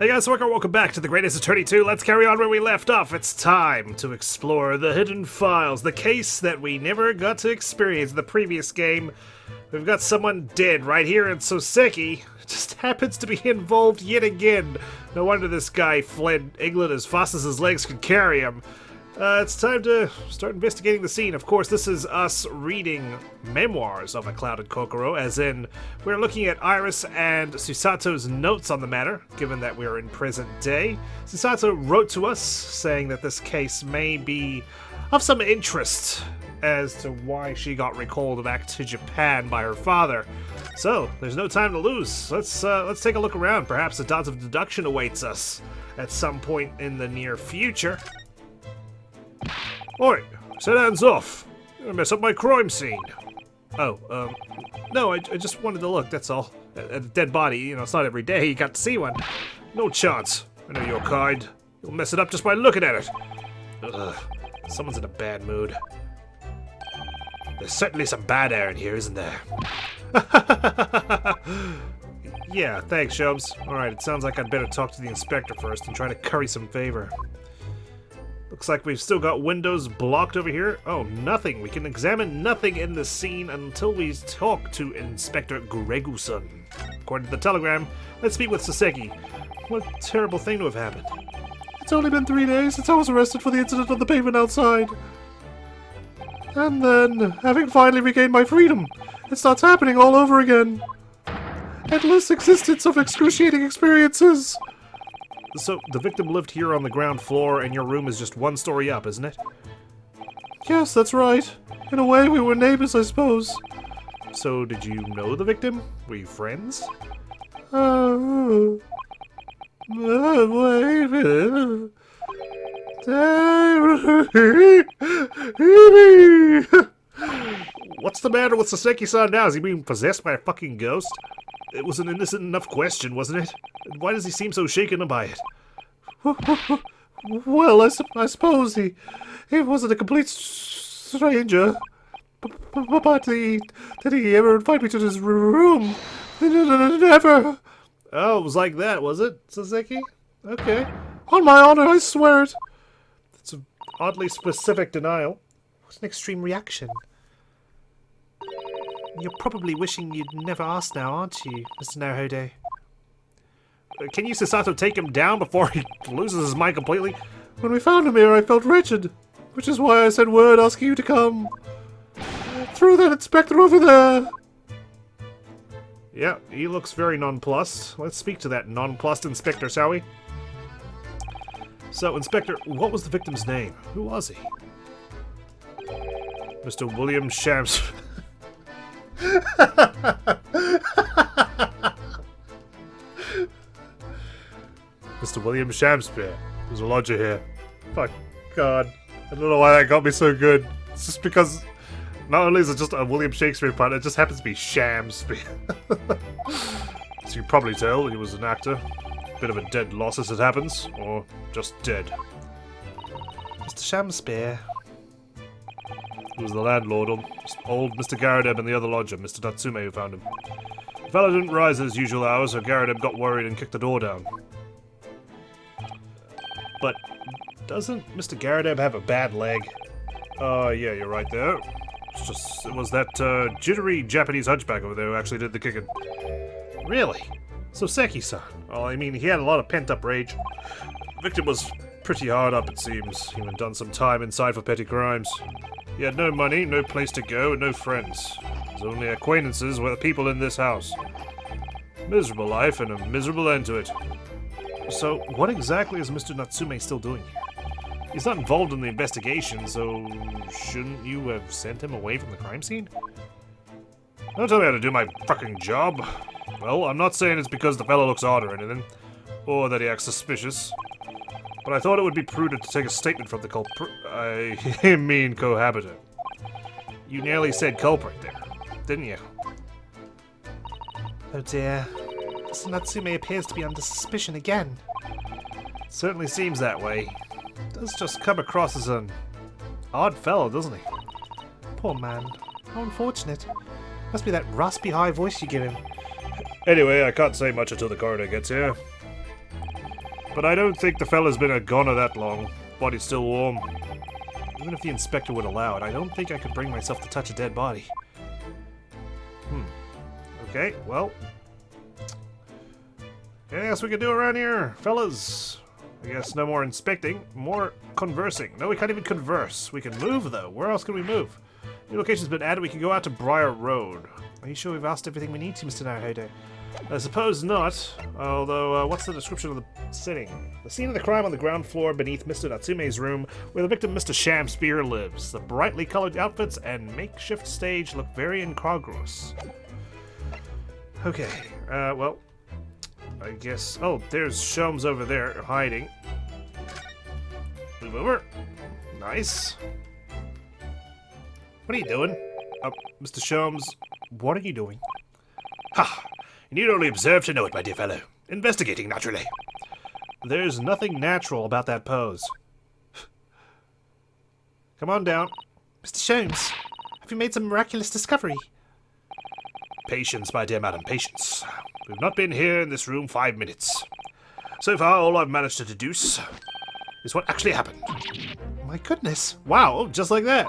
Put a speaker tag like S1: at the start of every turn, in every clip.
S1: Hey guys, welcome back to The Greatest Attorney 2. Let's carry on where we left off. It's time to explore the hidden files, the case that we never got to experience in the previous game. We've got someone dead right here, and Soseki just happens to be involved yet again. No wonder this guy fled England as fast as his legs could carry him. It's time to start investigating the scene. Of course, this is us reading memoirs of a clouded Kokoro, as in, we're looking at Iris and Susato's notes on the matter, given that we're in present day. Susato wrote to us, saying that this case may be of some interest as to why she got recalled back to Japan by her father. So, there's no time to lose. Let's take a look around. Perhaps a dot of deduction awaits us at some point in the near future. Oi, set hands off. You're gonna mess up my crime scene. Oh, no, I just wanted to look, that's all. At a dead body, you know, it's not every day you got to see one. No chance. I know your kind. You'll mess it up just by looking at it. Ugh, someone's in a bad mood. There's certainly some bad air in here, isn't there? Yeah, thanks, Shobs. Alright, it sounds like I'd better talk to the inspector first and try to curry some favor. Looks like we've still got windows blocked over here. Oh, nothing. We can examine nothing in the scene until we talk to Inspector Greguson. According to the telegram, let's meet with Soseki. What a terrible thing to have happened.
S2: It's only been 3 days since I was arrested for the incident on the pavement outside. And then, having finally regained my freedom, it starts happening all over again. Endless existence of excruciating experiences.
S1: So, the victim lived here on the ground floor, and your room is just one story up, isn't it?
S2: Yes, that's right. In a way, we were neighbors, I suppose.
S1: So, did you know the victim? Were you friends?
S2: Wait a minute.
S1: What's the matter with Soseki-san now? Is he being possessed by a fucking ghost? It was an innocent enough question, wasn't it? Why does he seem so shaken by it?
S2: Well, I suppose he wasn't a complete stranger. But did he ever invite me to his room? Never.
S1: Oh, it was like that, was it, Soseki? Okay.
S2: On my honor, I swear it.
S1: It's an oddly specific denial.
S2: What an extreme reaction. You're probably wishing you'd never asked now, aren't you, Mr. Naruhodo?
S1: Can you, Susato, take him down before he loses his mind completely?
S2: When we found him here, I felt wretched, which is why I sent word asking you to come. Through that inspector over there.
S1: Yeah, he looks very nonplussed. Let's speak to that nonplussed inspector, shall we? So, Inspector, what was the victim's name? Who was he? Mr. William Shams... Mr. William Shakespeare. There's a lodger here. Fuck God. I don't know why that got me so good. It's just because not only is it just a William Shakespeare part, it just happens to be Shamspeare. As you can probably tell, he was an actor. Bit of a dead loss as it happens, or just dead.
S2: Mr. Shakespeare.
S1: He was the landlord, old Mr. Garadeb and the other lodger, Mr. Natsume, who found him. The fellow didn't rise at his usual hours, so Garadeb got worried and kicked the door down. But doesn't Mr. Garadeb have a bad leg? Yeah, you're right there. It was that jittery Japanese hunchback over there who actually did the kicking. Really? Soseki-san. Well, I mean, he had a lot of pent-up rage. The victim was pretty hard up, it seems. He had done some time inside for petty crimes. He had no money, no place to go, and no friends. His only acquaintances were the people in this house. Miserable life and a miserable end to it. So, what exactly is Mr. Natsume still doing here? He's not involved in the investigation, so shouldn't you have sent him away from the crime scene? Don't tell me how to do my fucking job. Well, I'm not saying it's because the fellow looks odd or anything, or that he acts suspicious. But I thought it would be prudent to take a statement from the cohabitant. You nearly said culprit there, didn't you?
S2: Oh dear. Mr. Natsume appears to be under suspicion again.
S1: It certainly seems that way. Does just come across as an odd fellow, doesn't he?
S2: Poor man. How unfortunate. Must be that raspy high voice you give him.
S1: Anyway, I can't say much until the coroner gets here. But I don't think the fella's been a goner that long. Body's still warm. Even if the inspector would allow it, I don't think I could bring myself to touch a dead body. Okay, well. Anything else we can do around here, fellas? I guess no more inspecting, more conversing. No, we can't even converse. We can move, though. Where else can we move? New location's been added. We can go out to Briar Road. Are you sure we've asked everything we need to, Mr. Naruhodo? I suppose not. Although, what's the description of the setting? The scene of the crime on the ground floor beneath Mr. Natsume's room, where the victim, Mr. Shamspear, lives. The brightly colored outfits and makeshift stage look very incongruous. Okay, well, I guess... Oh, there's Sholmes over there, hiding. Move over. Nice. What are you doing? Mr. Sholmes, what are you doing? Ha! You need only observe to know it, my dear fellow. Investigating, naturally. There's nothing natural about that pose. Come on down.
S2: Mr. Sholmes, have you made some miraculous discovery?
S1: Patience, my dear madam, patience. We've not been here in this room 5 minutes. So far, all I've managed to deduce is what actually happened.
S2: My goodness.
S1: Wow, just like that.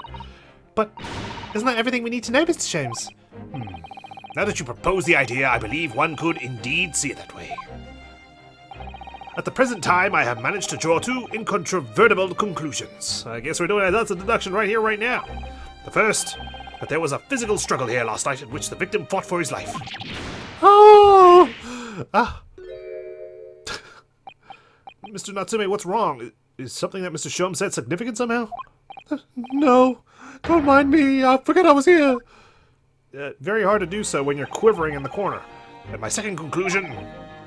S2: But isn't that everything we need to know, Mr. Sholmes?
S1: Now that you propose the idea, I believe one could indeed see it that way. At the present time, I have managed to draw 2 incontrovertible conclusions. I guess we're doing lots of deduction right here, right now. The first, that there was a physical struggle here last night in which the victim fought for his life.
S2: Oh!
S1: Mr. Natsume, what's wrong? Is something that Mr. Sholmes said significant somehow?
S2: No, don't mind me. I forget I was here.
S1: Very hard to do so when you're quivering in the corner. And my second conclusion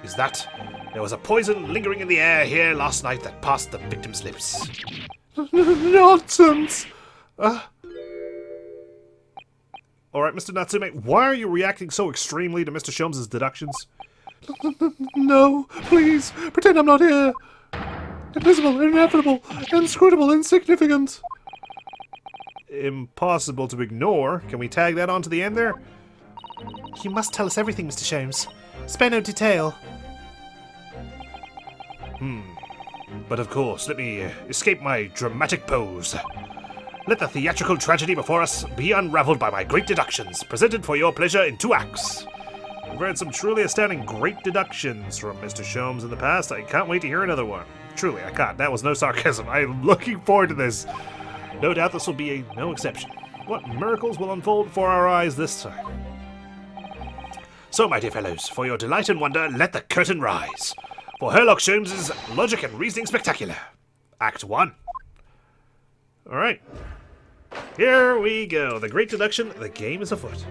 S1: is that there was a poison lingering in the air here last night that passed the victim's lips.
S2: Nonsense!
S1: Alright, Mr. Natsume, why are you reacting so extremely to Mr. Sholmes' deductions?
S2: No, please, pretend I'm not here. Invisible, inevitable, inscrutable, insignificant.
S1: Impossible to ignore. Can we tag that onto the end there?
S2: You must tell us everything, Mr. Sholmes. Spare no detail.
S1: But of course, let me escape my dramatic pose. Let the theatrical tragedy before us be unraveled by my great deductions, presented for your pleasure in 2 acts. We've heard some truly astounding great deductions from Mr. Sholmes in the past. I can't wait to hear another one. Truly, I can't. That was no sarcasm. I'm looking forward to this. No doubt this will be no exception. What miracles will unfold before our eyes this time? So, my dear fellows, for your delight and wonder, let the curtain rise. For Herlock Sholmes' logic and reasoning spectacular. Act 1. Alright. Here we go. The great deduction, the game is afoot.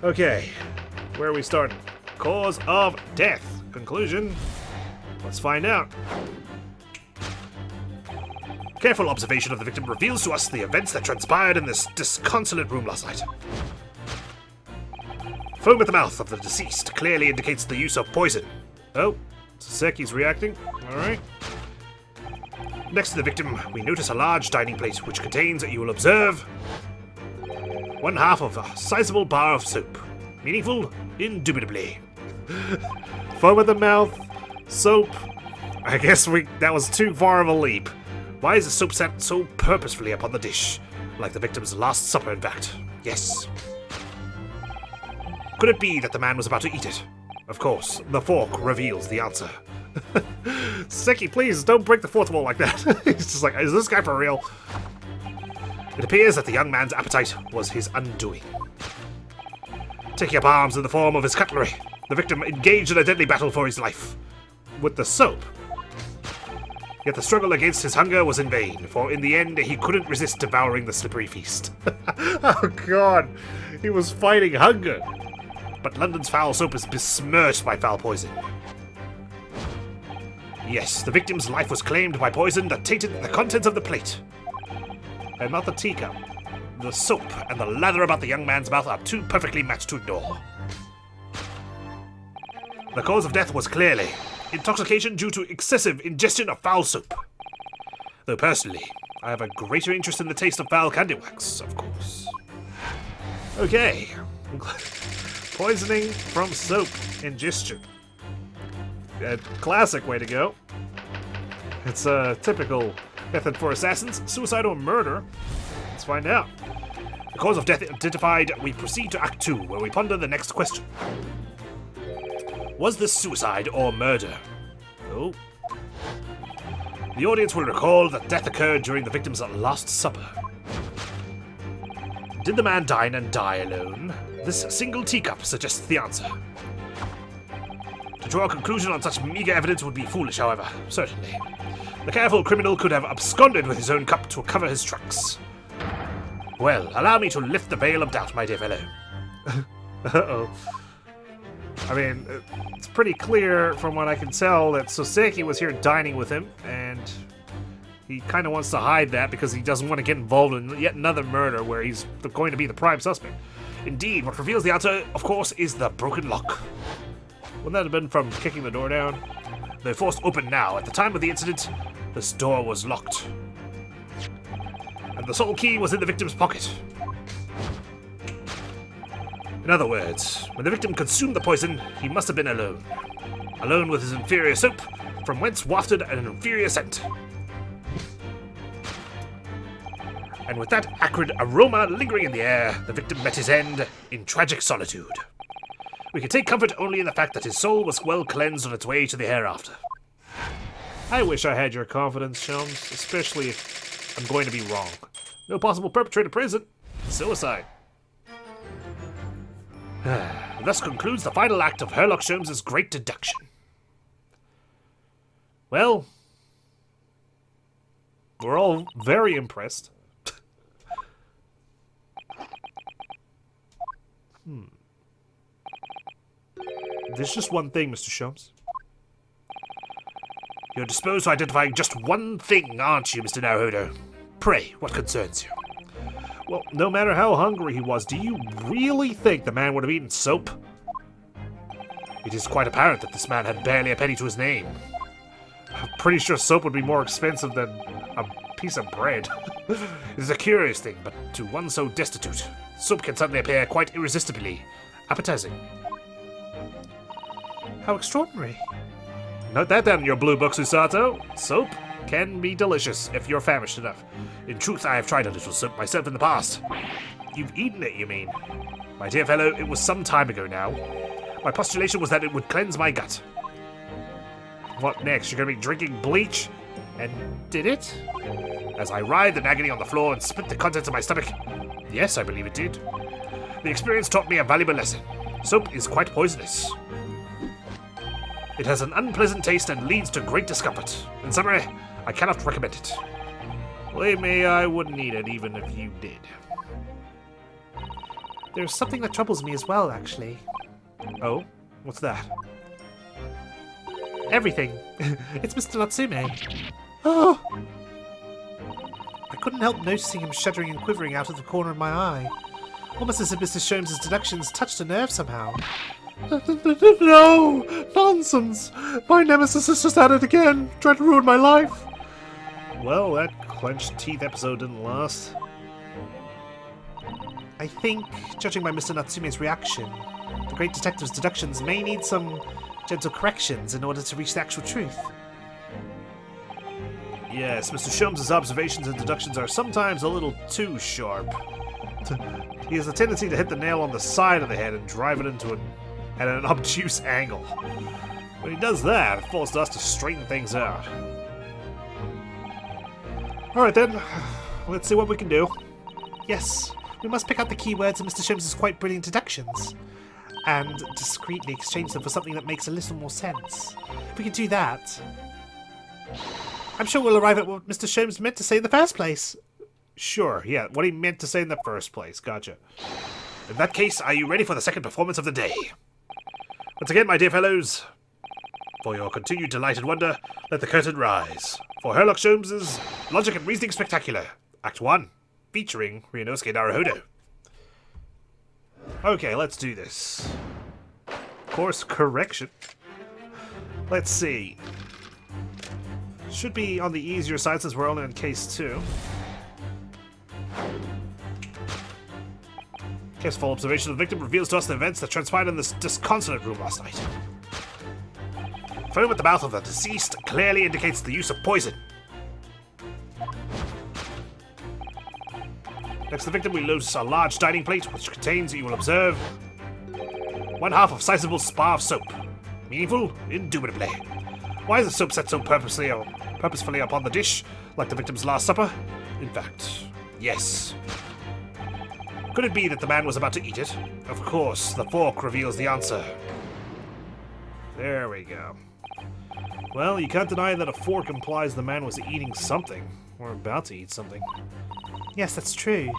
S1: Okay. Where are we starting? Cause of death. Conclusion. Let's find out. Careful observation of the victim reveals to us the events that transpired in this disconsolate room last night. Foam at the mouth of the deceased clearly indicates the use of poison. Oh, Saseki's reacting. Alright. Next to the victim, we notice a large dining plate which contains, you will observe, 1/2 of a sizable bar of soap. Meaningful? Indubitably. Foam at the mouth, soap. I guess that was too far of a leap. Why is the soap set so purposefully upon the dish? Like the victim's last supper, in fact. Yes. Could it be that the man was about to eat it? Of course, the fork reveals the answer. Seki, please, don't break the fourth wall like that. He's just like, is this guy for real? It appears that the young man's appetite was his undoing. Taking up arms in the form of his cutlery, the victim engaged in a deadly battle for his life. With the soap. Yet the struggle against his hunger was in vain, for in the end he couldn't resist devouring the slippery feast. Oh god, he was fighting hunger. But London's foul soap is besmirched by foul poison. Yes, the victim's life was claimed by poison that tainted the contents of the plate. And not the teacup. The soap and the lather about the young man's mouth are too perfectly matched to ignore. The cause of death was clearly intoxication due to excessive ingestion of foul soap. Though personally, I have a greater interest in the taste of foul candy wax, of course. Okay. Poisoning from soap ingestion. A classic way to go. It's a typical method for assassins, suicide or murder. Let's find out. The cause of death identified, we proceed to Act 2, where we ponder the next question. Was this suicide or murder? Oh. The audience will recall that death occurred during the victim's last supper. Did the man dine and die alone? This single teacup suggests the answer. To draw a conclusion on such meager evidence would be foolish, however, certainly. The careful criminal could have absconded with his own cup to cover his tracks. Well, allow me to lift the veil of doubt, my dear fellow. Uh-oh. I mean, it's pretty clear from what I can tell that Soseki was here dining with him, and he kind of wants to hide that because he doesn't want to get involved in yet another murder where he's going to be the prime suspect. Indeed, what reveals the answer, of course, is the broken lock. Wouldn't that have been from kicking the door down? They're forced open now. At the time of the incident, this door was locked. And the sole key was in the victim's pocket. In other words, when the victim consumed the poison, he must have been alone. Alone with his inferior soap, from whence wafted an inferior scent. And with that acrid aroma lingering in the air, the victim met his end in tragic solitude. We can take comfort only in the fact that his soul was well cleansed on its way to the hereafter. I wish I had your confidence, Shelms, especially if I'm going to be wrong. No possible perpetrator present. Suicide. Thus concludes the final act of Sherlock Holmes' great deduction. Well, we're all very impressed. There's just one thing, Mr. Sholmes. You're disposed to identifying just one thing, aren't you, Mr. Naruhodo? Pray, what concerns you? Well, no matter how hungry he was, do you really think the man would have eaten soap? It is quite apparent that this man had barely a penny to his name. I'm pretty sure soap would be more expensive than a piece of bread. It is a curious thing, but to one so destitute, soap can suddenly appear quite irresistibly appetizing. How extraordinary. Note that down in your blue book, Susato. Soap can be delicious if you're famished enough. In truth, I have tried a little soap myself in the past. You've eaten it, you mean? My dear fellow, it was some time ago now. My postulation was that it would cleanse my gut. What next? You're gonna be drinking bleach? And did it? As I writhed in agony on the floor and spit the contents of my stomach. Yes, I believe it did. The experience taught me a valuable lesson. Soap is quite poisonous. It has an unpleasant taste and leads to great discomfort. In summary, I cannot recommend it. Believe me, I wouldn't eat it even if you did. There's something that troubles me as well, actually. Oh? What's that? Everything. It's Mr. Natsume. Oh! I couldn't help noticing him shuddering and quivering out of the corner of my eye. Almost as if Mr. Sholmes' deductions touched a nerve somehow.
S2: No! Nonsense! My nemesis is just at it again, trying to ruin my life.
S1: Well, that clenched teeth episode didn't last.
S3: I think, judging by Mr. Natsume's reaction, the great detective's deductions may need some gentle corrections in order to reach the actual truth.
S1: Yes, Mr. Sholmes' observations and deductions are sometimes a little too sharp. He has a tendency to hit the nail on the side of the head and drive it into at an obtuse angle. When he does that, it falls to us to straighten things out. Alright then, let's see what we can do.
S3: Yes, we must pick out the keywords in Mr. Sholmes' quite brilliant deductions, and discreetly exchange them for something that makes a little more sense. If we can do that, I'm sure we'll arrive at what Mr. Sholmes meant to say in the first place.
S1: Sure, yeah, what he meant to say in the first place. Gotcha. In that case, are you ready for the second performance of the day? Once again, my dear fellows, for your continued delight and wonder, let the curtain rise. For Sherlock Holmes' Logic and Reasoning Spectacular, Act 1, featuring Ryunosuke Naruhodo. Okay, let's do this. Course correction. Let's see. Should be on the easier side since we're only on case 2. Careful observation of the victim reveals to us the events that transpired in this disconsolate room last night. foam at the mouth of the deceased clearly indicates the use of poison. Next to the victim, we lose a large dining plate, which contains, you will observe, 1/2 of sizable spa of soap. Meaningful? Indubitably. Why is the soap set so purposefully upon the dish, like the victim's last supper? In fact, yes. Could it be that the man was about to eat it? Of course, the fork reveals the answer. There we go. Well, you can't deny that a fork implies the man was eating something, or about to eat something.
S3: Yes, that's true.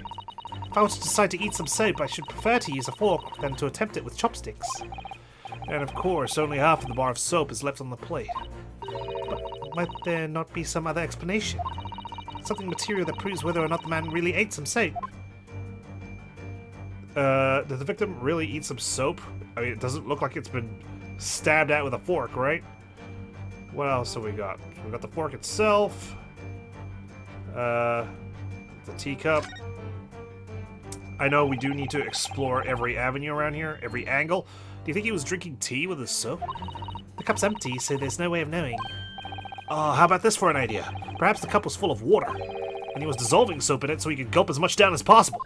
S3: If I were to decide to eat some soap, I should prefer to use a fork than to attempt it with chopsticks.
S1: And of course, only half of the bar of soap is left on the plate.
S3: But might there not be some other explanation? Something material that proves whether or not the man really ate some soap?
S1: Did the victim really eat some soap? I mean, it doesn't look like it's been stabbed at with a fork, right? What else have we got? We got the fork itself. The teacup. I know we do need to explore every avenue around here, every angle. Do you think he was drinking tea with his soap?
S3: The cup's empty, so there's no way of knowing.
S1: How about this for an idea? Perhaps the cup was full of water, and he was dissolving soap in it so he could gulp as much down as possible.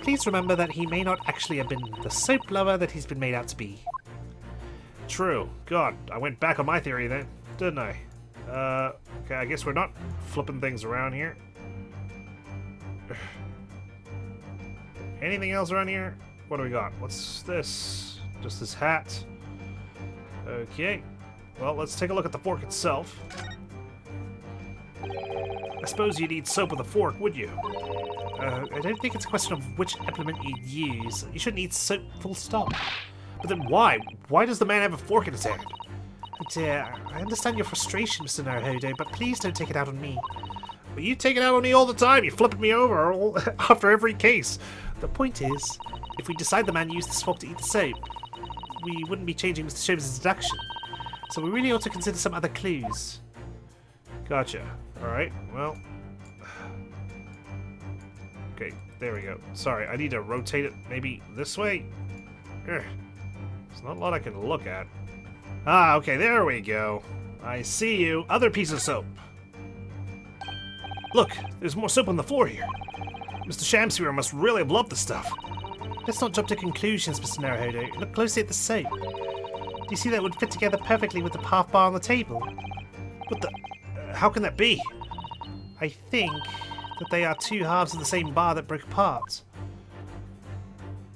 S3: Please remember that he may not actually have been the soap lover that he's been made out to be.
S1: True. God, I went back on my theory then, didn't I? Okay, I guess we're not flipping things around here. Anything else around here? What do we got? What's this? Just this hat. Okay. Well, let's take a look at the fork itself. I suppose you'd eat soap with a fork, would you?
S3: I don't think it's a question of which implement you'd use. You shouldn't eat soap, full stop.
S1: But then why? Why does the man have a fork in his hand?
S3: But, I understand your frustration, Mr. Naruhodo, but please don't take it out on me.
S1: Well, you take it out on me all the time. You're flipping me over after every case.
S3: The point is, if we decide the man used this fork to eat the soap, we wouldn't be changing Mr. Sholmes' deduction. So we really ought to consider some other clues.
S1: Gotcha. Alright, well... Okay, there we go. Sorry, I need to rotate it maybe this way. There's not a lot I can look at. Ah, okay, there we go. I see you. Other piece of soap. Look, there's more soap on the floor here. Mr. Shamsphere must really have loved the stuff.
S3: Let's not jump to conclusions, Mr. Naruhodo. Look closely at the soap. Do you see that would fit together perfectly with the half bar on the table?
S1: What the... how can that be?
S3: I think that they are two halves of the same bar that broke apart.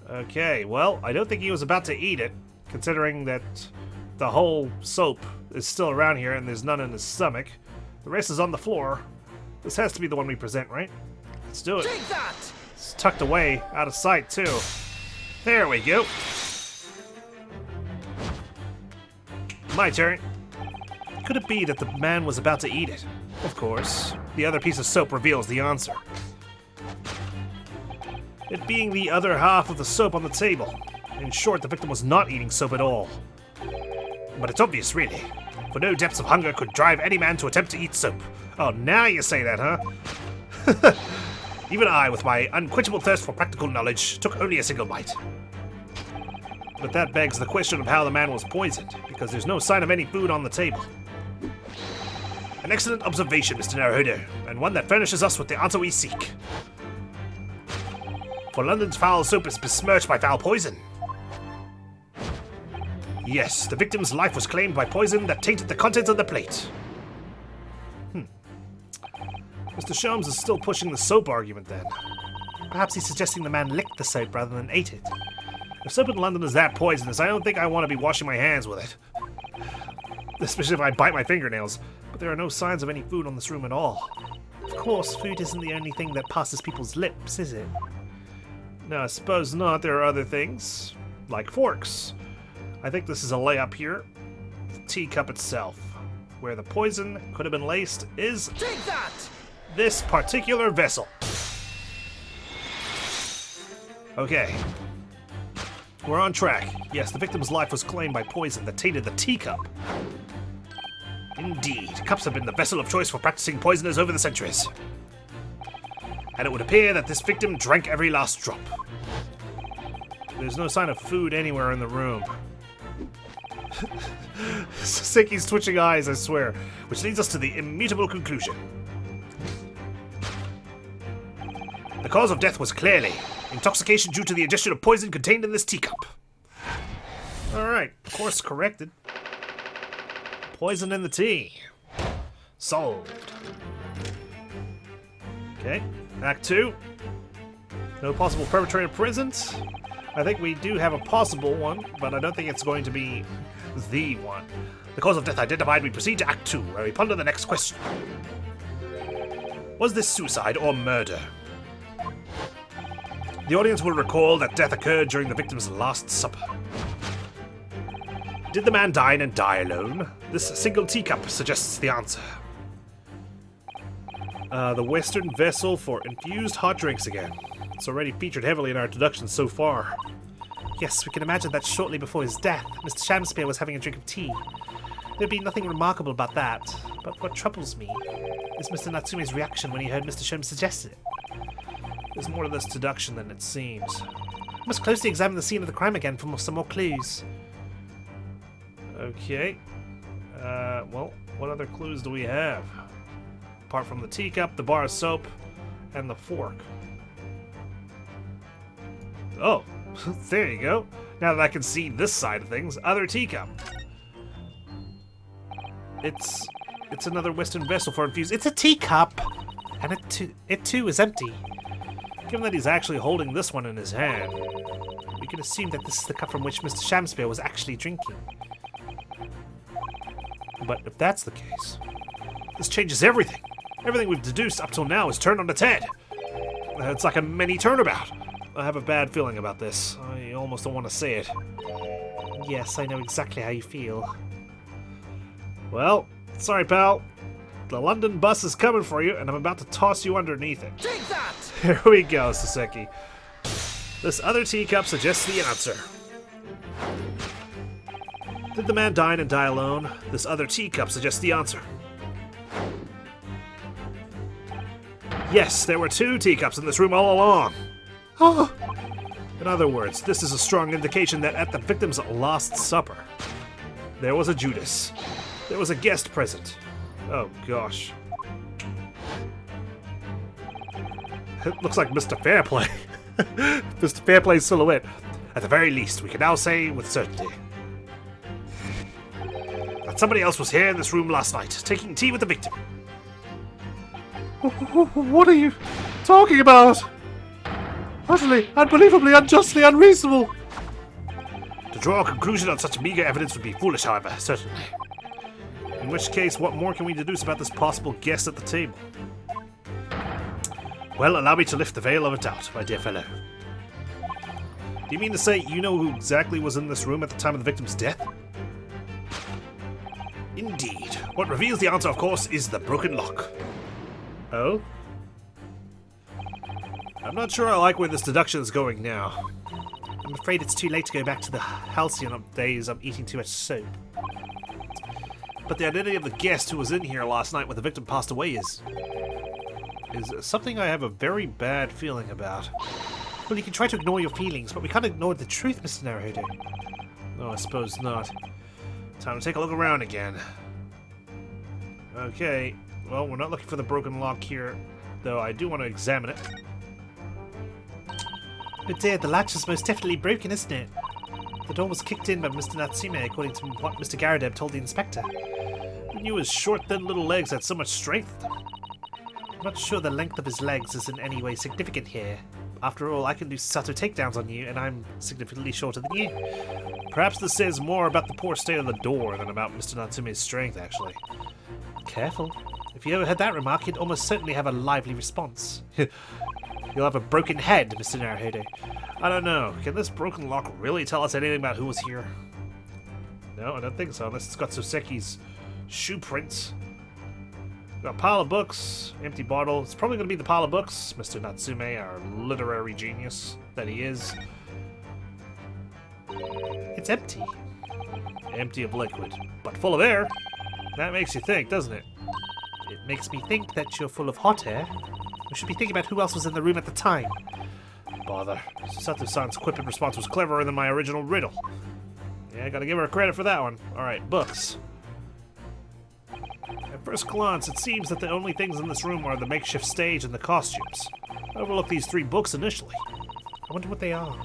S1: Okay, well, I don't think he was about to eat it, considering that the whole soap is still around here and there's none in his stomach. The rest is on the floor. This has to be the one we present, right? Let's do it.
S4: Take that!
S1: It's tucked away, out of sight, too. There we go. My turn. Could it be that the man was about to eat it? Of course. The other piece of soap reveals the answer. It being the other half of the soap on the table. In short, the victim was not eating soap at all. But it's obvious, really. For no depths of hunger could drive any man to attempt to eat soap. Oh, now you say that, huh? Even I, with my unquenchable thirst for practical knowledge, took only a single bite. But that begs the question of how the man was poisoned, because there's no sign of any food on the table. An excellent observation, Mr. Naruhodo, and one that furnishes us with the answer we seek. For London's foul soap is besmirched by foul poison. Yes, the victim's life was claimed by poison that tainted the contents of the plate. Mr. Sholmes is still pushing the soap argument then.
S3: Perhaps he's suggesting the man licked the soap rather than ate it.
S1: If soap in London is that poisonous, I don't think I want to be washing my hands with it. Especially if I bite my fingernails. But there are no signs of any food on this room at all.
S3: Of course, food isn't the only thing that passes people's lips, is it?
S1: No, I suppose not. There are other things. Like forks. I think this is a layup here. The teacup itself. Where the poison could have been laced is...
S4: Take that!
S1: This particular vessel. Okay. We're on track. Yes, the victim's life was claimed by poison that tainted the teacup. Indeed, cups have been the vessel of choice for practicing poisoners over the centuries. And it would appear that this victim drank every last drop. There's no sign of food anywhere in the room. Saseki's twitching eyes, I swear. Which leads us to the immutable conclusion. The cause of death was clearly intoxication due to the addition of poison contained in this teacup. Alright, course corrected. Poison in the tea. Solved. Okay, Act 2. No possible perpetrator present. I think we do have a possible one, but I don't think it's going to be the one. The cause of death identified, we proceed to Act 2, where we ponder the next question. Was this suicide or murder? The audience will recall that death occurred during the victim's last supper. Did the man dine and die alone? This single teacup suggests the answer. The Western vessel for infused hot drinks again. It's already featured heavily in our deductions so far.
S3: Yes, we can imagine that shortly before his death, Mr. Shamspeare was having a drink of tea. There'd be nothing remarkable about that, but what troubles me is Mr. Natsume's reaction when he heard Mr. Sholmes suggest it.
S1: There's more to this deduction than it seems.
S3: We must closely examine the scene of the crime again for some more clues.
S1: Okay. Well, what other clues do we have? Apart from the teacup, the bar of soap, and the fork. Oh, there you go. Now that I can see this side of things, other teacup. It's another Western vessel for infused.
S3: It's a teacup, and it too is empty.
S1: Given that he's actually holding this one in his hand,
S3: We can assume that this is the cup from which Mr. Shamspeare was actually drinking.
S1: but if that's the case, this changes everything. Everything we've deduced up till now is turned on its head. It's like a mini turnabout. I have a bad feeling about this. I almost don't want to say it.
S3: Yes, I know exactly how you feel.
S1: Well, sorry, pal. The London bus is coming for you, and I'm about to toss you underneath it.
S4: Take that!
S1: Here we go, Saseki. This other teacup suggests the answer. Did the man dine and die alone? This other teacup suggests the answer. Yes, there were two teacups in this room all along.
S2: Oh,
S1: In other words, this is a strong indication that at the victim's last supper, there was a Judas. There was a guest present. Oh, gosh. It looks like Mr. Fairplay. Mr. Fairplay's silhouette. At the very least, we can now say with certainty that somebody else was here in this room last night, taking tea with the victim.
S2: what are you talking about? Utterly, unbelievably, unjustly unreasonable.
S1: To draw a conclusion on such meager evidence would be foolish, however, certainly. In which case, what more can we deduce about this possible guest at the table? Well, allow me to lift the veil of a doubt, my dear fellow. Do you mean to say you know who exactly was in this room at the time of the victim's death? Indeed. What reveals the answer, of course, is the broken lock. Oh? I'm not sure I like where this deduction is going now.
S3: I'm afraid it's too late to go back to the halcyon days of eating too much soap.
S1: But the identity of the guest who was in here last night when the victim passed away is something I have a very bad feeling about.
S3: Well, you can try to ignore your feelings, but we can't ignore the truth, Mr. Naruhodo.
S1: No, I suppose not. Time to take a look around again. Okay, well, we're not looking for the broken lock here, though I do want to examine it.
S3: Oh dear, the latch is most definitely broken, isn't it? The door was kicked in by Mr. Natsume, according to what Mr. Garadeb told the inspector.
S1: Who knew his short, thin little legs had so much strength?
S3: I'm not sure the length of his legs is in any way significant here. After all, I can do Susato takedowns on you, and I'm significantly shorter than you.
S1: Perhaps this says more about the poor state of the door than about Mr. Natsume's strength, actually.
S3: Careful. If you ever heard that remark, you'd almost certainly have a lively response. You'll have a broken head, Mr. Naruhodo.
S1: I don't know. Can this broken lock really tell us anything about who was here? No, I don't think so, unless it's got Soseki's shoe prints. Got a pile of books, empty bottle. It's probably going to be the pile of books, Mr. Natsume, our literary genius that he is.
S3: It's empty.
S1: Empty of liquid, but full of air. That makes you think, doesn't it?
S3: It makes me think that you're full of hot air. We should be thinking about who else was in the room at the time.
S1: Bother. Susato-san's quip and response was cleverer than my original riddle. Yeah, I gotta give her credit for that one. Alright, books. At first glance, it seems that the only things in this room are the makeshift stage and the costumes. I overlooked these 3 books initially.
S3: I wonder what they are.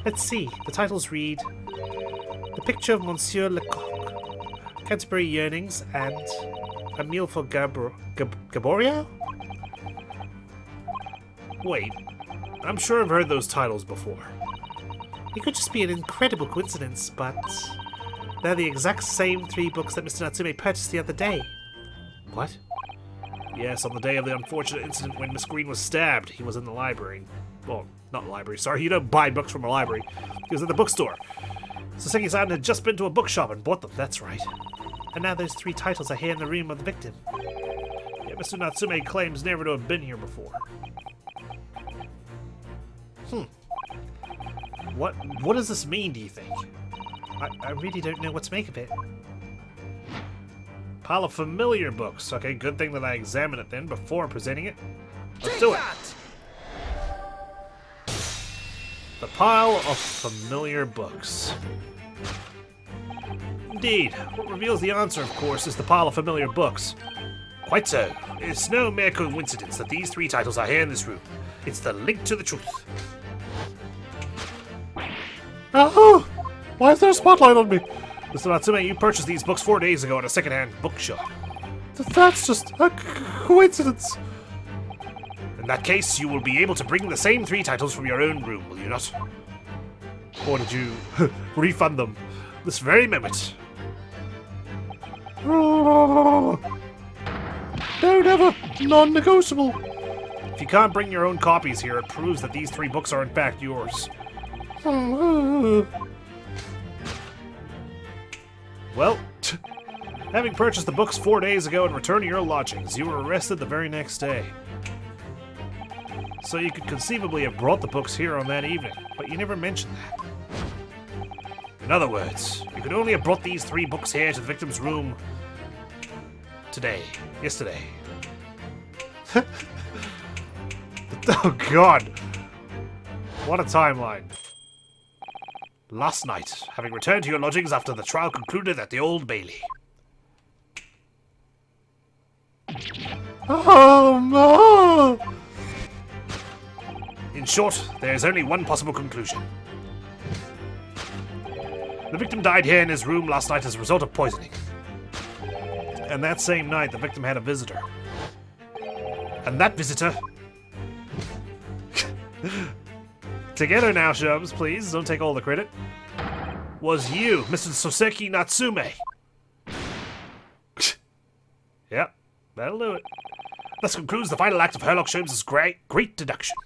S3: Let's see. The titles read The Picture of Monsieur Lecoq, Canterbury Yearnings, and A Meal for Gaborio?
S1: Wait, I'm sure I've heard those titles before.
S3: It could just be an incredible coincidence, but they're the exact same 3 books that Mr. Natsume purchased the other day.
S1: What? Yes, on the day of the unfortunate incident when Miss Green was stabbed, he was in the library. Well, not the library, sorry, you don't buy books from a library. He was at the bookstore. Soseki-san had just been to a bookshop and bought them, that's right.
S3: And now those 3 titles are here in the room of the victim.
S1: Yeah, Mr. Natsume claims never to have been here before. What does this mean, do you think?
S3: I really don't know what to make of it.
S1: Pile of familiar books. Okay, good thing that I examine it then before presenting it. Let's do it! The pile of familiar books. Indeed. What reveals the answer, of course, is the pile of familiar books. Quite so. It's no mere coincidence that these 3 titles are here in this room. It's the link to the truth.
S2: Oh! Why is there a spotlight on me?
S1: Mr. Natsume, you purchased these books 4 days ago at a second-hand bookshop.
S2: That's just a coincidence.
S1: In that case, you will be able to bring the same 3 titles from your own room, will you not? Or did you refund them this very moment?
S2: No, never. Non-negotiable.
S1: If you can't bring your own copies here, it proves that these 3 books are in fact yours. Well, having purchased the books 4 days ago and returned to your lodgings, you were arrested the very next day. So you could conceivably have brought the books here on that evening, but you never mentioned that. In other words, you could only have brought these 3 books here to the victim's room yesterday. Oh god! What a timeline. Last night, having returned to your lodgings after the trial concluded at the Old Bailey.
S2: Oh no!
S1: In short, there is only one possible conclusion. The victim died here in his room last night as a result of poisoning. And that same night, the victim had a visitor. And that visitor... Together now, Shubs, please. Don't take all the credit. Was you, Mr. Soseki Natsume. Yep, that'll do it. Thus concludes the final act of Herlock Sholmes' great deduction.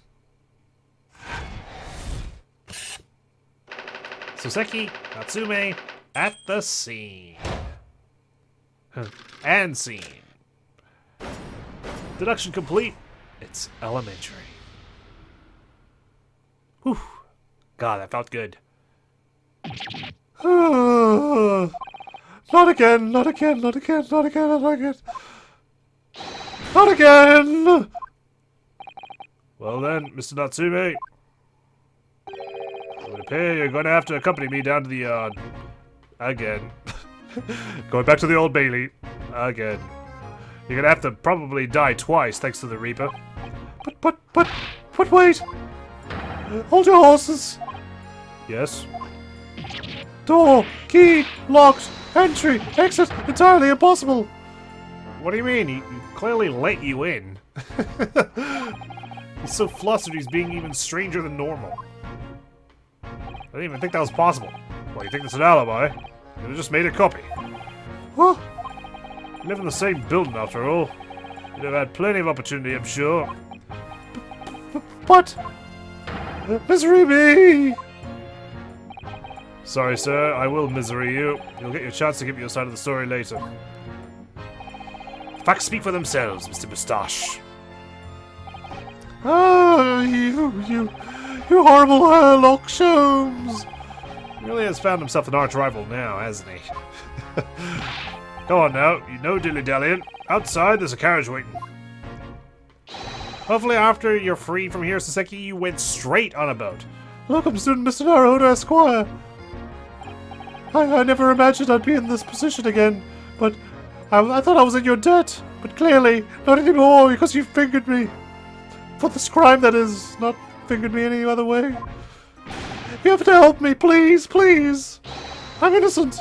S1: Soseki Natsume at the scene. And scene. Deduction complete. It's elementary. Whew. God, that felt good.
S2: Not again, not again, not again, not again, not again. Not again!
S1: Well then, Mr. Natsume. It would appear you're going to have to accompany me down to the yard. Again. Going back to the Old Bailey. Again. You're gonna have to probably die twice thanks to the Reaper.
S2: But wait! Hold your horses!
S1: Yes?
S2: Door, key, locked, entry, exit, entirely impossible!
S1: What do you mean? He clearly let you in. He's so flustered he's being even stranger than normal. I didn't even think that was possible. Well, you think it's an alibi? You'd have just made a copy.
S2: What?
S1: You live in the same building after all. You'd have had plenty of opportunity, I'm sure.
S2: But... misery me!
S1: Sorry, sir. I will misery you. You'll get your chance to give your side of the story later. Facts speak for themselves, Mr. Moustache.
S2: Ah, you horrible Herlock Sholmes!
S1: He really has found himself an arch rival now, hasn't he? Go on now, you know dilly-dallying. Outside, there's a carriage waiting. Hopefully after you're free from here, Soseki, you went straight on a boat.
S2: Welcome, student Mr. Naruhodo, Esquire. I never imagined I'd be in this position again, but I thought I was in your debt, but clearly not anymore because you fingered me. For this crime, that is, not fingered me any other way. You have to help me, please, please. I'm innocent.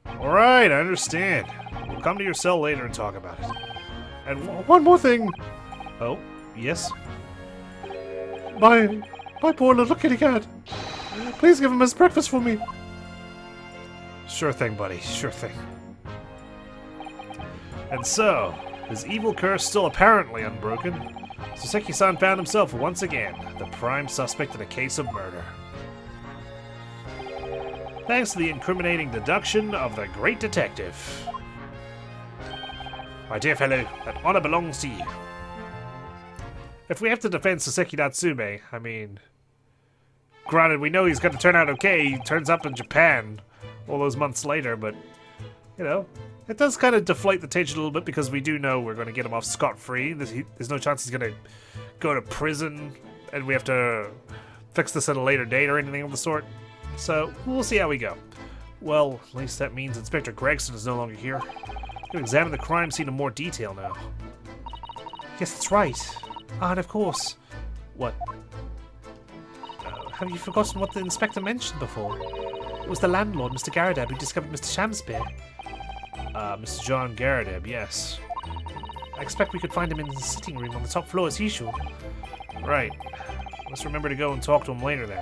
S1: Alright, I understand. We'll come to your cell later and talk about it. And
S2: One more thing.
S1: oh, yes?
S2: My poor little kitty cat. Please give him his breakfast for me.
S1: Sure thing, buddy. Sure thing. And so, his evil curse still apparently unbroken, Soseki-san found himself once again the prime suspect in a case of murder. Thanks to the incriminating deduction of the great detective. My dear fellow, that honor belongs to you. If we have to defend Soseki Natsume, I mean... Granted, we know he's going to turn out okay. He turns up in Japan all those months later, but, you know, it does kind of deflate the tension a little bit because we do know we're going to get him off scot-free. There's no chance he's going to go to prison and we have to fix this at a later date or anything of the sort. So, we'll see how we go. Well, at least that means Inspector Gregson is no longer here. We can examine the crime scene in more detail now.
S3: Yes, that's right. Ah, and of course.
S1: What?
S3: Have you forgotten what the inspector mentioned before? It was the landlord, Mr. Garadeb, who discovered Mr. Shamspeare.
S1: Mr. John Garadeb, yes.
S3: I expect we could find him in the sitting room on the top floor as usual.
S1: Right. Let's remember to go and talk to him later then.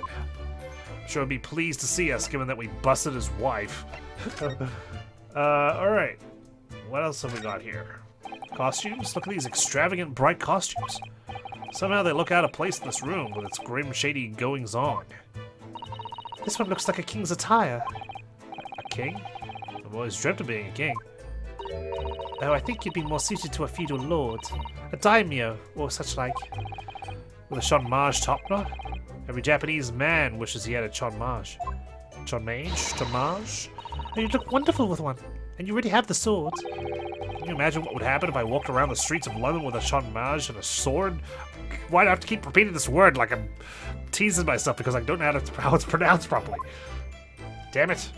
S1: I'm sure he'll be pleased to see us, given that we busted his wife. Alright. What else have we got here? Costumes? Look at these extravagant, bright costumes. Somehow they look out of place in this room with its grim, shady goings-on.
S3: This one looks like a king's attire.
S1: A king? I've always dreamt of being a king.
S3: Oh, I think you'd be more suited to a feudal lord. A daimyo, or such like.
S1: With a chonmage top knot? Every Japanese man wishes he had a chonmage. Chonmage? Chonmage?
S3: Oh, you'd look wonderful with one. And you already have the sword.
S1: Can you imagine what would happen if I walked around the streets of London with a chonmage and a sword? Why do I have to keep repeating this word like I'm teasing myself because I don't know how it's pronounced properly? Damn it.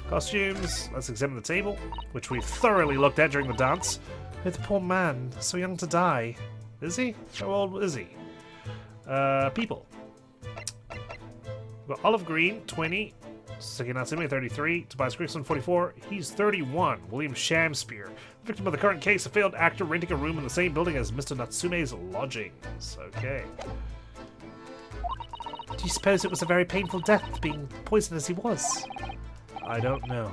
S1: Costumes. Let's examine the table, which we've thoroughly looked at during the dance.
S3: Oh, the poor man, so young to die.
S1: Is he? How old is he? People. We've got Olive Green, 20. Soseki Natsume, 33. Tobias Gregson, 44. He's 31. William Shamspeare. Victim of the current case, a failed actor renting a room in the same building as Mr. Natsume's lodgings. Okay.
S3: Do you suppose it was a very painful death, being poisoned as he was?
S1: I don't know.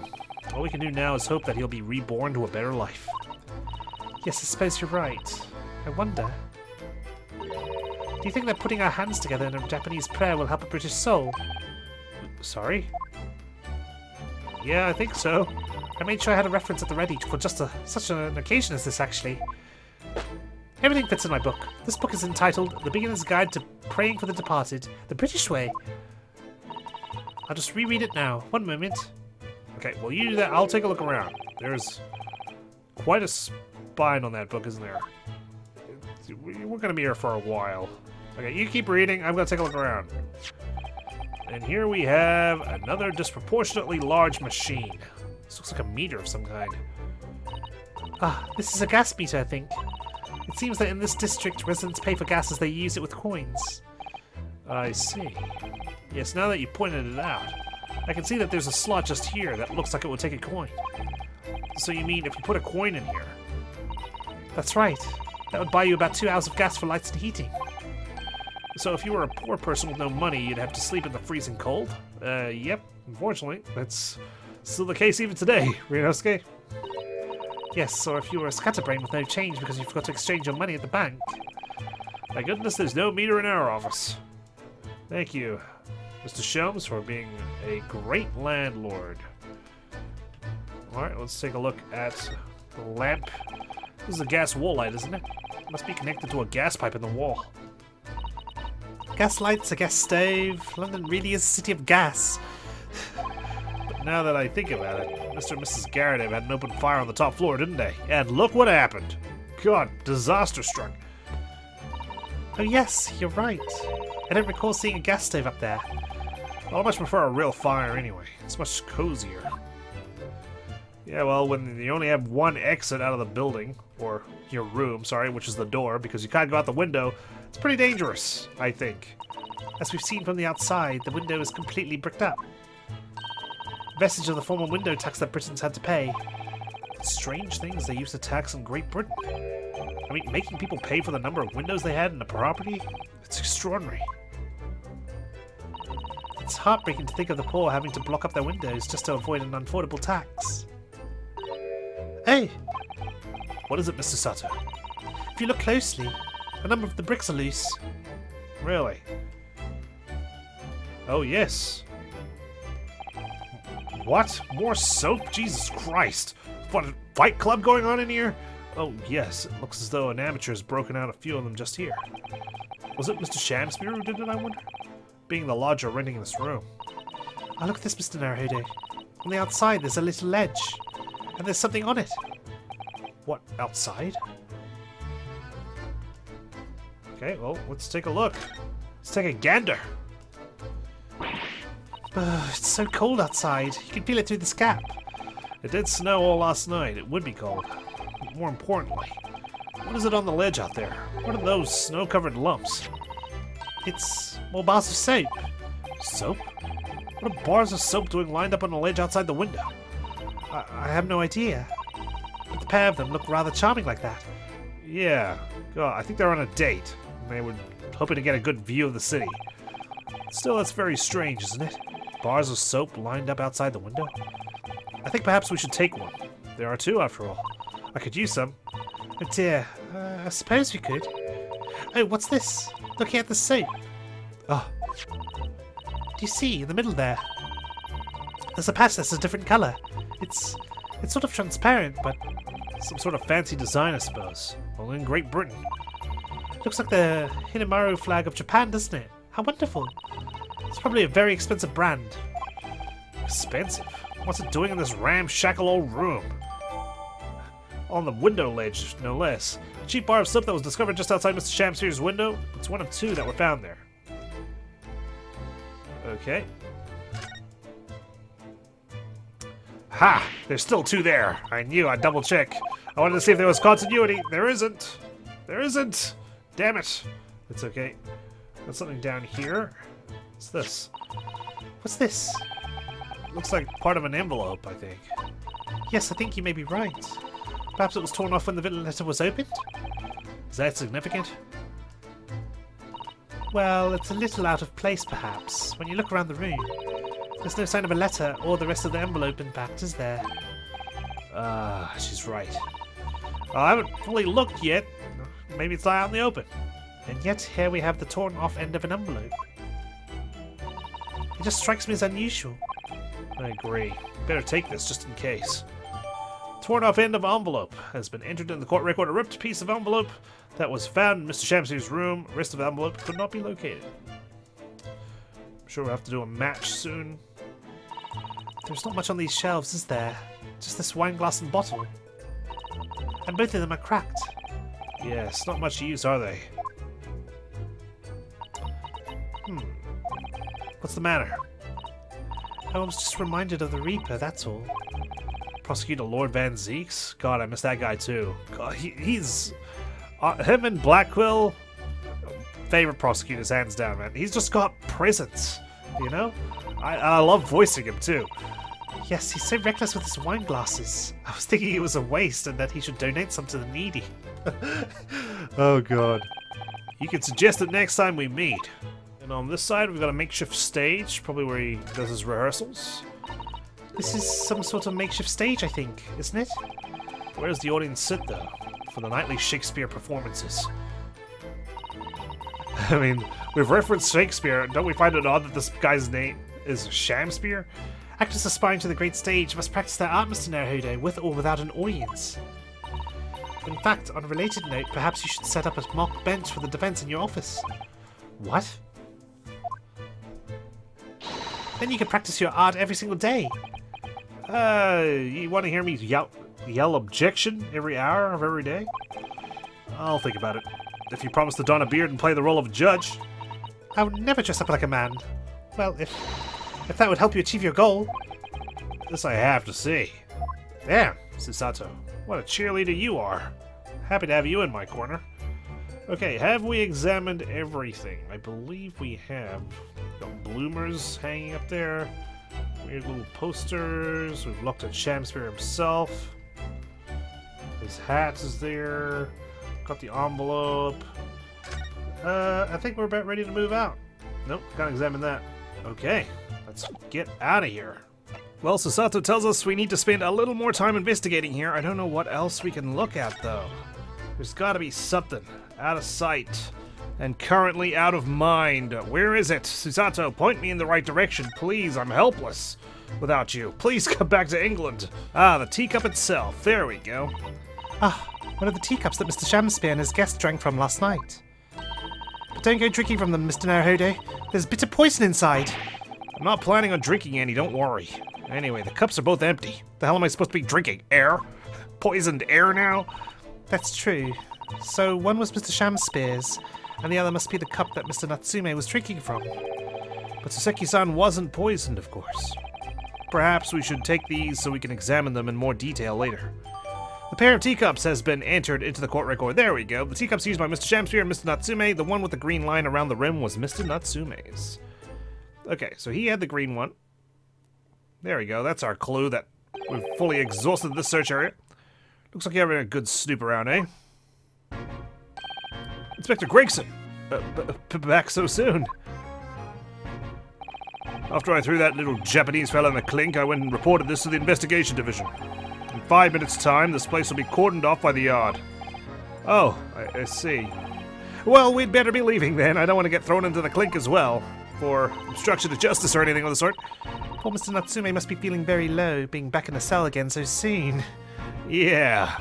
S1: All we can do now is hope that he'll be reborn to a better life.
S3: Yes, I suppose you're right. I wonder. Do you think that putting our hands together in a Japanese prayer will help a British soul?
S1: Sorry? Yeah, I think so.
S3: I made sure I had a reference at the ready for just such an occasion as this, actually. Everything fits in my book. This book is entitled The Beginner's Guide to Praying for the Departed, the British Way. I'll just reread it now. One moment.
S1: Okay, well you do that. I'll take a look around. There's quite a spine on that book, isn't there? We're going to be here for a while. Okay, you keep reading. I'm going to take a look around. And here we have another disproportionately large machine. This looks like a meter of some kind.
S3: Ah, this is a gas meter, I think. It seems that in this district, residents pay for gas as they use it with coins.
S1: I see. Yes, now that you pointed it out, I can see that there's a slot just here that looks like it will take a coin. So you mean if you put a coin in here?
S3: That's right. That would buy you about 2 hours of gas for lights and heating.
S1: So if you were a poor person with no money, you'd have to sleep in the freezing cold? Yep. Unfortunately, that's still the case even today, Ryunosuke.
S3: Yes, or if you were a scatterbrain with no change because you forgot to exchange your money at the bank.
S1: Thank goodness there's no meter in our office. Thank you, Mr. Shelms, for being a great landlord. Alright, let's take a look at the lamp. This is a gas wall light, isn't it? It must be connected to a gas pipe in the wall.
S3: Gas lights, a gas stove. London really is a city of gas.
S1: But now that I think about it, Mr. and Mrs. Garadeb had an open fire on the top floor, didn't they? And look what happened. God, disaster struck.
S3: Oh yes, you're right. I don't recall seeing a gas stove up there.
S1: Well, I much prefer a real fire anyway. It's much cozier. Yeah, well, when you only have one exit out of the building, or your room, sorry, which is the door, because you can't go out the window, it's pretty dangerous, I think.
S3: As we've seen from the outside, the window is completely bricked up. Vestige of the former window tax that Britons had to pay. Strange things they used to tax in Great Britain. I mean, making people pay for the number of windows they had in the property? It's extraordinary. It's heartbreaking to think of the poor having to block up their windows just to avoid an unaffordable tax. Hey!
S1: What is it, Mr. Susato?
S3: If you look closely, a number of the bricks are loose.
S1: Really? Oh, yes. What? More soap? Jesus Christ. What, a fight club going on in here? Oh, yes. It looks as though an amateur has broken out a few of them just here. Was it Mr. Shamspeare who did it, I wonder? Being the lodger renting this room.
S3: Oh, look at this, Mr. Naruhodo. On the outside, there's a little ledge. And there's something on it.
S1: What, outside? Okay, well, let's take a look. Let's take a gander.
S3: It's so cold outside. You can feel it through this gap.
S1: It did snow all last night. It would be cold. More importantly, what is it on the ledge out there? What are those snow-covered lumps?
S3: It's more bars of soap.
S1: Soap? What are bars of soap doing lined up on the ledge outside the window?
S3: I have no idea. But the pair of them look rather charming like that.
S1: Yeah. God, I think they're on a date. They were hoping to get a good view of the city. Still, that's very strange, isn't it? Bars of soap lined up outside the window? I think perhaps we should take one. There are two, after all. I could use some.
S3: Oh dear. I suppose we could. Oh, what's this? Looking at the soap.
S1: Oh.
S3: Do you see, in the middle there? There's a patch that's a different colour. It's sort of transparent, but
S1: Some sort of fancy design, I suppose. Well, in Great Britain.
S3: looks like the Hinamaru flag of Japan, doesn't it? How wonderful. It's probably a very expensive brand.
S1: Expensive? What's it doing in this ramshackle old room? On the window ledge, no less. A cheap bar of soap that was discovered just outside Mr. Shamspeare's window. It's one of two that were found there. Okay. Ha! There's still two there. I knew I'd double check. I wanted to see if there was continuity. There isn't. There isn't. Damn it. It's okay. Got something down here. What's this?
S3: What's this?
S1: Looks like part of an envelope, I think.
S3: Yes, I think you may be right. Perhaps it was torn off when the letter was opened?
S1: Is that significant?
S3: Well, it's a little out of place, perhaps. When you look around the room, there's no sign of a letter or the rest of the envelope impact, is there?
S1: She's right. Well, I haven't fully looked yet. Maybe it's out in the open.
S3: And yet here we have the torn off end of an envelope. It just strikes me as unusual.
S1: I agree. Better take this just in case. Torn off end of envelope has been entered in the court record. A ripped piece of envelope that was found in Mr. Shamspeare's room. Rest of the envelope could not be located. I'm sure we'll have to do a match soon.
S3: There's not much on these shelves, is there? Just this wine glass and bottle. And both of them are cracked.
S1: Yes, not much use, are they? What's the matter?
S3: I was just reminded of the Reaper, that's all.
S1: Prosecutor Lord Van Zeeks? God, I miss that guy too. God, he's... him and Blackquill... favorite prosecutors, hands down, man. He's just got presence, you know? I love voicing him too.
S3: Yes, he's so reckless with his wine glasses. I was thinking it was a waste and that he should donate some to the needy.
S1: Oh god. You can suggest it next time we meet. And on this side, we've got a makeshift stage, probably where he does his rehearsals.
S3: This is some sort of makeshift stage, I think, isn't it?
S1: Where does the audience sit, though, for the nightly Shakespeare performances? I mean, we've referenced Shakespeare. Don't we find it odd that this guy's name is Shamspeare?
S3: Actors aspiring to the great stage must practice their art, Mr. Naruhodo, with or without an audience. In fact, on a related note, perhaps you should set up a mock bench for the defense in your office.
S1: What?
S3: Then you can practice your art every single day.
S1: You want to hear me yell objection every hour of every day? I'll think about it. If you promise to don a beard and play the role of a judge.
S3: I would never dress up like a man. Well, if that would help you achieve your goal.
S1: This I have to see. Damn, Susato, what a cheerleader you are. Happy to have you in my corner. Okay, have we examined everything? I believe we have. Got bloomers hanging up there. Weird little posters. We've looked at Shamspeare himself. His hat is there. Got the envelope. I think we're about ready to move out. Nope, can't examine that. Okay, let's get out of here. Well, Susato tells us we need to spend a little more time investigating here. I don't know what else we can look at, though. There's gotta be something. Out of sight. And currently out of mind. Where is it? Susato, point me in the right direction, please. I'm helpless without you. Please come back to England. Ah, the teacup itself. There we go.
S3: Ah, one of the teacups that Mr. Shamspeare and his guest drank from last night. But don't go drinking from them, Mr. Naruhodo. There's bitter poison inside.
S1: I'm not planning on drinking any, don't worry. Anyway, the cups are both empty. The hell am I supposed to be drinking? Air? Poisoned air now?
S3: That's true. So one was Mr. Shamspeare's, and the other must be the cup that Mr. Natsume was drinking from.
S1: But Soseki-san wasn't poisoned, of course. Perhaps we should take these so we can examine them in more detail later. The pair of teacups has been entered into the court record. There we go. The teacups used by Mr. Shamspeare and Mr. Natsume. The one with the green line around the rim was Mr. Natsume's. Okay, so he had the green one. There we go. That's our clue that we've fully exhausted this search area. Looks like you're having a good snoop around, eh? Inspector Gregson! Back so soon. After I threw that little Japanese fella in the clink, I went and reported this to the investigation division. In 5 minutes' time, this place will be cordoned off by the yard. Oh, I see. Well, we'd better be leaving then. I don't want to get thrown into the clink as well. For obstruction of justice or anything of the sort.
S3: Poor Mr. Natsume must be feeling very low, being back in the cell again so soon.
S1: Yeah,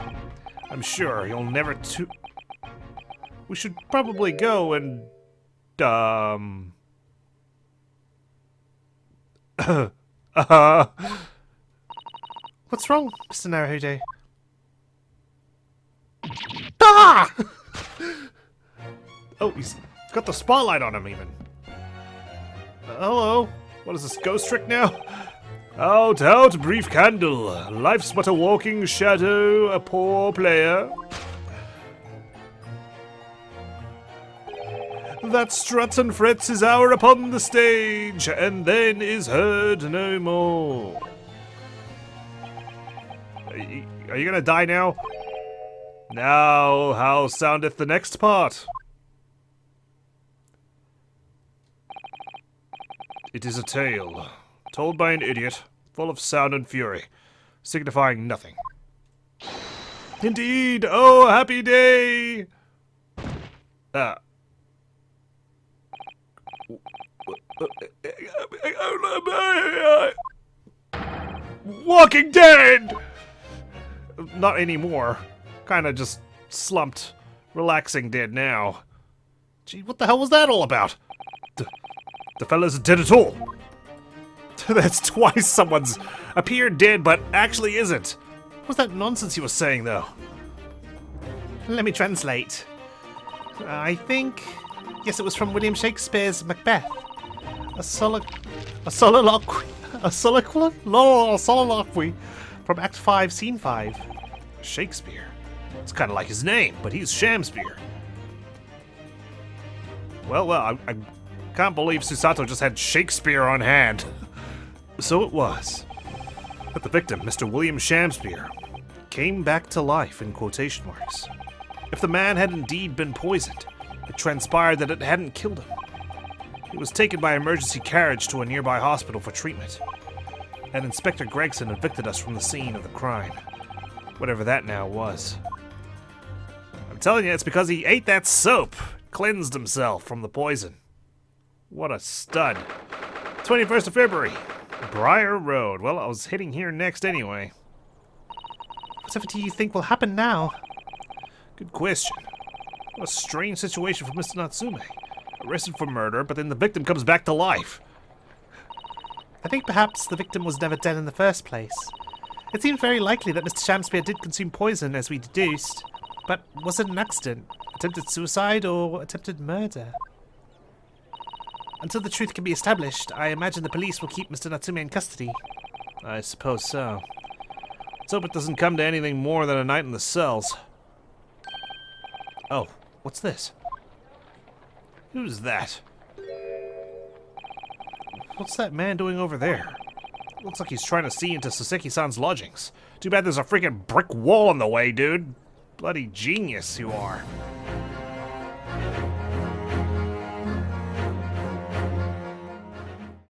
S1: I'm sure you'll never We should probably go and,
S3: What's wrong, Mr. Naruhodo? Ah!
S1: Oh, he's got the spotlight on him even. Hello? What is this, ghost trick now? Out, out, brief candle. Life's but a walking shadow, a poor player. That struts and frets his hour upon the stage, and then is heard no more. Are you gonna die now? Now, how soundeth the next part? It is a tale, told by an idiot, full of sound and fury, signifying nothing. Indeed, oh happy day! Walking Dead! Not anymore. Kinda just slumped. Relaxing dead now. Gee, what the hell was that all about? The fella's dead at all. That's twice someone's appeared dead but actually isn't. What was that nonsense he was saying though?
S3: Let me translate. I think... Yes, it was from William Shakespeare's Macbeth. A soliloquy from Act 5, Scene 5.
S1: Shakespeare? It's kind of like his name, but he's Shamspeare. Well, I can't believe Susato just had Shakespeare on hand. So it was. But the victim, Mr. William Shamspeare, came back to life in quotation marks. If the man had indeed been poisoned, it transpired that it hadn't killed him. He was taken by emergency carriage to a nearby hospital for treatment, and Inspector Gregson evicted us from the scene of the crime. Whatever that now was. I'm telling you, it's because he ate that soap, cleansed himself from the poison. What a stud. 21st of February, Briar Road. Well, I was hitting here next anyway.
S3: Whatever do you think will happen now?
S1: Good question. What a strange situation for Mr. Natsume. Arrested for murder, but then the victim comes back to life.
S3: I think perhaps the victim was never dead in the first place. It seems very likely that Mr. Shamspeare did consume poison, as we deduced. But was it an accident? Attempted suicide or attempted murder? Until the truth can be established, I imagine the police will keep Mr. Natsume in custody.
S1: I suppose so. Let's hope it doesn't come to anything more than a night in the cells. Oh, what's this? Who's that? What's that man doing over there? Looks like he's trying to see into Soseki-san's lodgings. Too bad there's a freaking brick wall in the way, dude. Bloody genius you are.